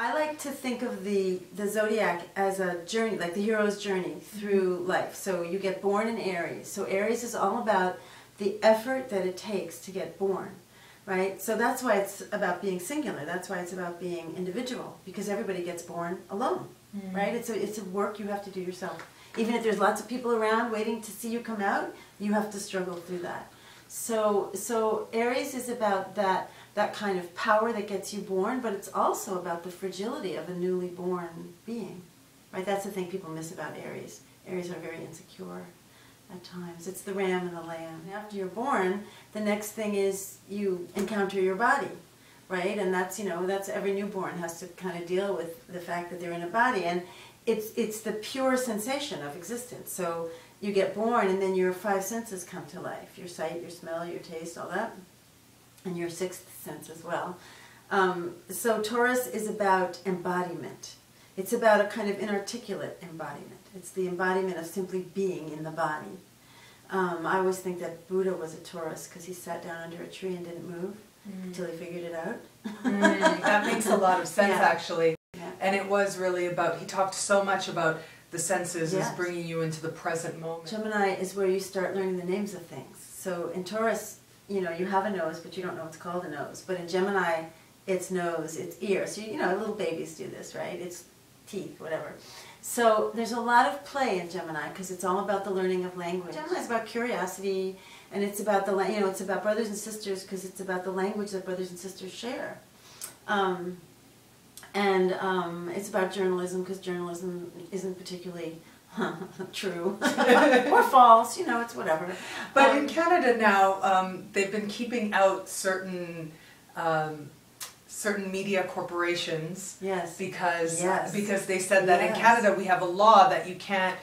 I like to think of the Zodiac as a journey, like the hero's journey through life. So you get born in Aries. So Aries is all about the effort that it takes to get born, right? So that's why it's about being singular. That's why it's about being individual, because everybody gets born alone, right? It's a work you have to do yourself. Even if there's lots of people around waiting to see you come out, you have to struggle through that. So Aries is about that kind of power that gets you born, but it's also about the fragility of a newly born being, right? That's the thing people miss about Aries. Aries are very insecure at times. It's the ram and the lamb. After you're born, the next thing is you encounter your body, right? And that's, that's every newborn has to kind of deal with the fact that they're in a body, and it's the pure sensation of existence. So you get born, and then your five senses come to life: your sight, your smell, your taste, all that. And your sixth sense as well. So Taurus is about embodiment. It's about a kind of inarticulate embodiment. It's the embodiment of simply being in the body. I always think that Buddha was a Taurus because he sat down under a tree and didn't move until he figured it out. That makes a lot of sense, actually. Yeah. And it was really about, he talked so much about the senses as bringing you into the present moment. Gemini is where you start learning the names of things. So in Taurus, you have a nose, but you don't know it's called a nose. But in Gemini, it's nose, it's ear. So, little babies do this, right? It's teeth, whatever. So there's a lot of play in Gemini because it's all about the learning of language. Gemini is about curiosity, and it's about it's about brothers and sisters because it's about the language that brothers and sisters share. It's about journalism because journalism isn't particularly true or false, it's whatever. But in Canada now, they've been keeping out certain media corporations. Yes. Because they said that in Canada we have a law that you can't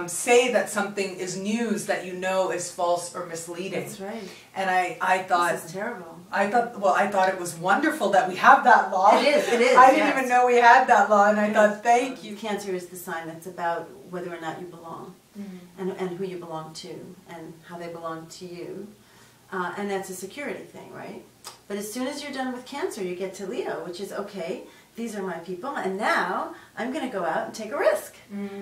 say that something is news that is false or misleading. That's right. And I thought this is terrible. I thought it was wonderful that we have that law. It is. I didn't even know we had that law, and I thought, thank you. Cancer is the sign that's about whether or not you belong, and who you belong to, and how they belong to you. And that's a security thing, right? But as soon as you're done with Cancer, you get to Leo, which is, okay, these are my people, and now I'm going to go out and take a risk,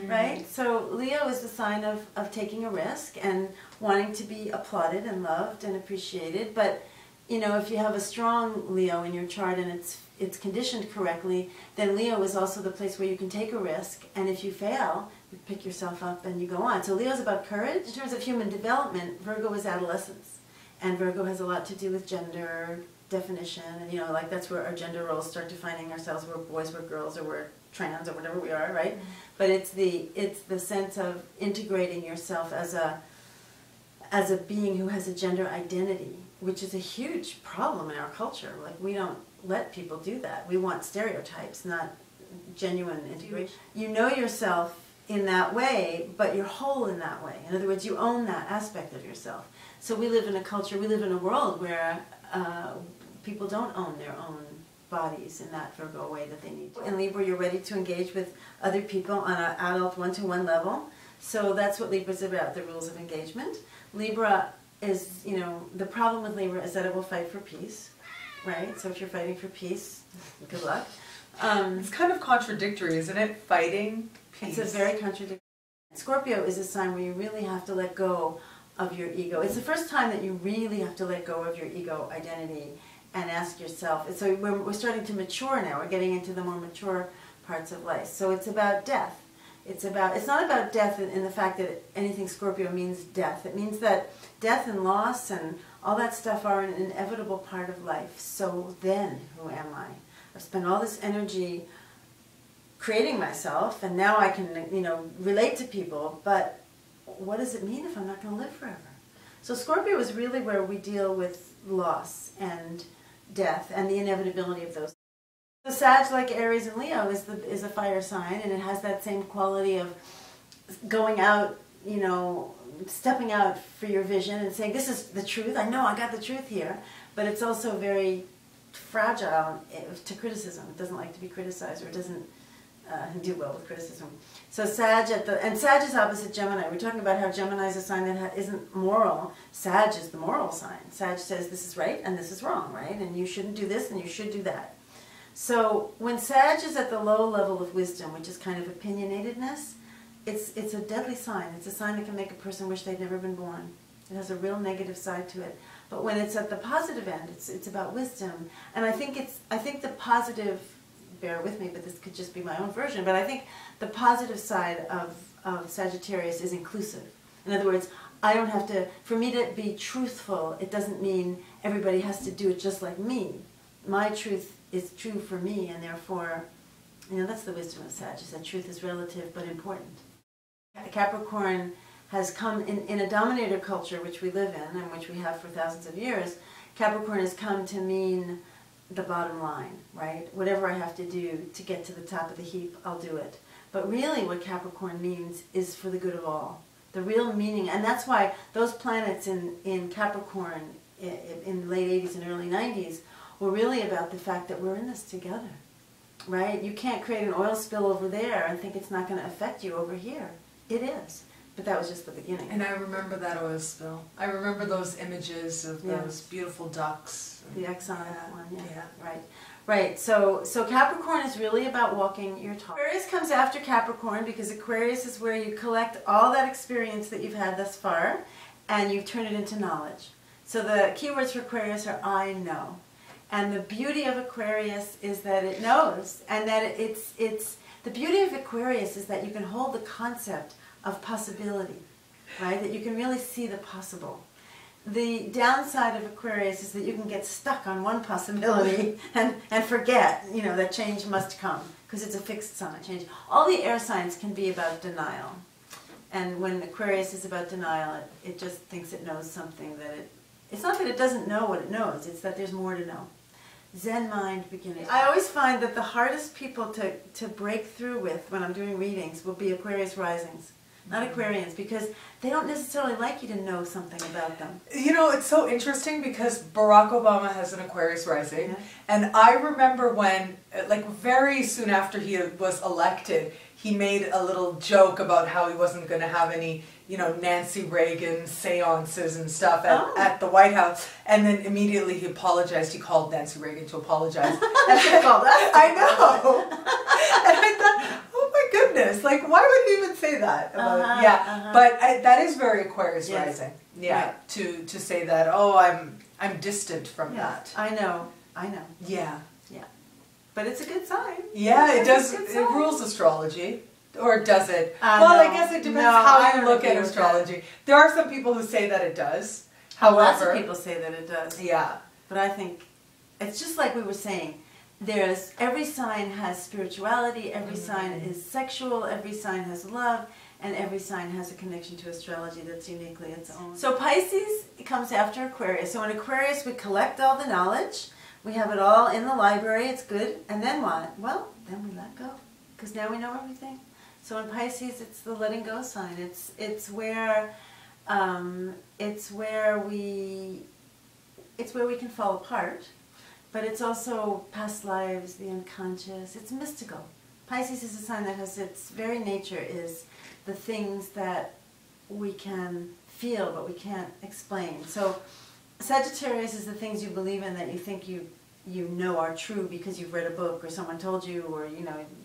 right? So Leo is the sign of taking a risk and wanting to be applauded and loved and appreciated. But, if you have a strong Leo in your chart and it's conditioned correctly, then Leo is also the place where you can take a risk, and if you fail, you pick yourself up and you go on. So Leo's about courage. In terms of human development, Virgo is adolescence, and Virgo has a lot to do with gender definition, and that's where our gender roles start defining ourselves. We're boys, we're girls, or we're trans, or whatever we are, right? But it's the sense of integrating yourself as a being who has a gender identity, which is a huge problem in our culture. Like, we don't let people do that. We want stereotypes, not genuine integration. You know yourself in that way, but you're whole in that way. In other words, you own that aspect of yourself. So we live in a culture, we live in a world where people don't own their own bodies in that Virgo way that they need to. In Libra, you're ready to engage with other people on an adult one-to-one level. So that's what Libra's about, the rules of engagement. Libra is, the problem with Libra is that it will fight for peace, right? So if you're fighting for peace, good luck. It's kind of contradictory, isn't it? Fighting peace. It's a very contradictory. Scorpio is a sign where you really have to let go of your ego. It's the first time that you really have to let go of your ego identity and ask yourself. So we're starting to mature now. We're getting into the more mature parts of life. So it's about death. It's not about death in the fact that anything Scorpio means death. It means that death and loss and all that stuff are an inevitable part of life. So then, who am I? I've spent all this energy creating myself, and now I can, relate to people, but what does it mean if I'm not going to live forever? So Scorpio is really where we deal with loss and death and the inevitability of those. So Sag, like Aries and Leo, is a fire sign, and it has that same quality of going out, stepping out for your vision and saying, this is the truth, I know I got the truth here, but it's also very fragile to criticism. It doesn't like to be criticized, or it doesn't do well with criticism. So Sag and Sag is opposite Gemini. We're talking about how Gemini is a sign that isn't moral. Sag is the moral sign. Sag says this is right and this is wrong, right? And you shouldn't do this and you should do that. So when Sag is at the low level of wisdom, which is kind of opinionatedness, it's a deadly sign. It's a sign that can make a person wish they'd never been born. It has a real negative side to it. But when it's at the positive end, it's about wisdom. And I think the positive, bear with me, but this could just be my own version, but I think the positive side of Sagittarius is inclusive. In other words, I don't have to, for me to be truthful, it doesn't mean everybody has to do it just like me. My truth is true for me, and therefore, that's the wisdom of Sag, is that truth is relative but important. Capricorn has come in a dominator culture, which we live in and which we have for thousands of years. Capricorn has come to mean the bottom line, right? Whatever I have to do to get to the top of the heap, I'll do it. But really what Capricorn means is for the good of all. The real meaning, and that's why those planets in Capricorn in the late 80s and early 90s were really about the fact that we're in this together, right? You can't create an oil spill over there and think it's not going to affect you over here. It is. But that was just the beginning. And I remember that oil spill. I remember those images of those beautiful ducks. The Exxon one, right. Right, so Capricorn is really about walking your talk. Aquarius comes after Capricorn because Aquarius is where you collect all that experience that you've had thus far and you turn it into knowledge. So the keywords for Aquarius are I know. And the beauty of Aquarius is that it knows, and that the beauty of Aquarius is that you can hold the concept of possibility, right? That you can really see the possible. The downside of Aquarius is that you can get stuck on one possibility and forget, that change must come, because it's a fixed sign. Change. All the air signs can be about denial. And when Aquarius is about denial, it just thinks it knows something that it's not that it doesn't know what it knows, it's that there's more to know. Zen mind beginning. I always find that the hardest people to break through with when I'm doing readings will be Aquarius risings. Not Aquarians, because they don't necessarily like you to know something about them. It's so interesting because Barack Obama has an Aquarius rising, and I remember when, very soon after he was elected, he made a little joke about how he wasn't going to have any, Nancy Reagan seances and stuff at the White House, and then immediately he apologized. He called Nancy Reagan to apologize. That's what called us. I know. And I thought, oh my goodness, why would he even say that? But that is very Aquarius rising. Yeah, right. To say that, I'm distant from that. I know. Yeah. Yeah. But it's a good sign. Yeah, it does. It rules astrology. Or does it? I guess it depends how you look at astrology. There are some people who say that it does. However, lots of people say that it does. Yeah. But I think it's just like we were saying. Every sign has spirituality, every sign is sexual, every sign has love, and every sign has a connection to astrology that's uniquely its own. So Pisces comes after Aquarius. So in Aquarius we collect all the knowledge, we have it all in the library, it's good, and then what? Well, then we let go, because now we know everything. So in Pisces it's the letting go sign. It's where we can fall apart. But it's also past lives, the unconscious. It's mystical. Pisces is a sign that has its very nature is the things that we can feel but we can't explain. So Sagittarius is the things you believe in that you think you know are true because you've read a book or someone told you, or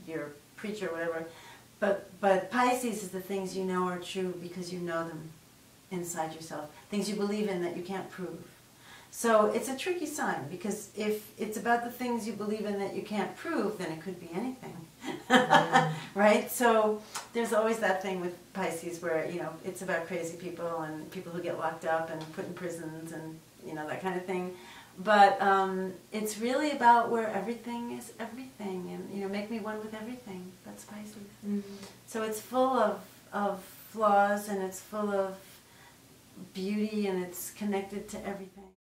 you're a preacher or whatever. But Pisces is the things you know are true because you know them inside yourself. Things you believe in that you can't prove. So it's a tricky sign, because if it's about the things you believe in that you can't prove, then it could be anything, right? So there's always that thing with Pisces where, it's about crazy people and people who get locked up and put in prisons and, that kind of thing. But it's really about where everything is everything and, make me one with everything. That's Pisces. Mm-hmm. So it's full of flaws and it's full of beauty and it's connected to everything.